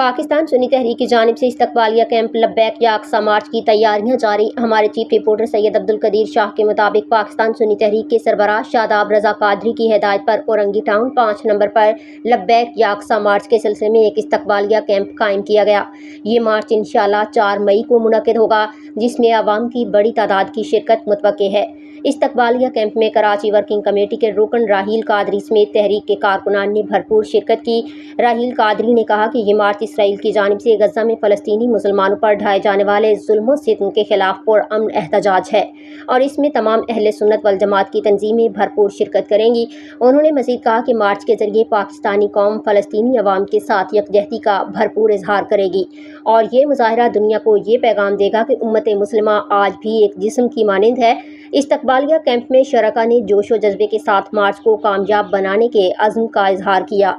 पाकिस्तान सुन्नी तहरीक की जानिब से इस्तकबालिया कैंप लब्बैक या अक्सा मार्च की तैयारियां जारी। हमारे चीफ रिपोर्टर सैयद अब्दुल कदीर शाह के मुताबिक पाकिस्तान सुन्नी तहरीक के सरबराह शादाब रजा कादरी की हिदायत पर औरंगी टाउन 5 नंबर पर लब्बैक या अक्सा मार्च के सिलसिले में एक इस्तकबालिया कैंप कायम किया गया। ये मार्च इंशाअल्लाह 4 मई को मुनक्किद होगा, जिसमें आवाम की बड़ी तादाद की शिरकत मुतवक्के है। इस्तकबालिया कैंप में कराची वर्किंग कमेटी के रुकन राहील कादरी समेत तहरीक के कारकुनान ने भरपूर शिरकत की। राहील कादरी ने कहा कि ये मार्च इसराइल की जानिब से गजा में फ़लस्तीनी मुसलमानों पर ढाए जाने वाले जुल्म सितम के खिलाफ पुरअमन एहतजाज है और इसमें तमाम अहले सुन्नत वल जमात की तंजीमें भरपूर शिरकत करेंगी। उन्होंने मज़ीद कहा कि मार्च के जरिए पाकिस्तानी कौम फ़लस्तीनी अवाम के साथ यकजहती का भरपूर इजहार करेगी और ये मुजाहरा दुनिया को ये पैगाम देगा कि उम्मत मुस्लिमा आज भी एक जिस्म की मानिंद है। इस्तकबालिया कैंप में शरका ने जोश व जज्बे के साथ मार्च को कामयाब बनाने के अज़्म का इजहार किया।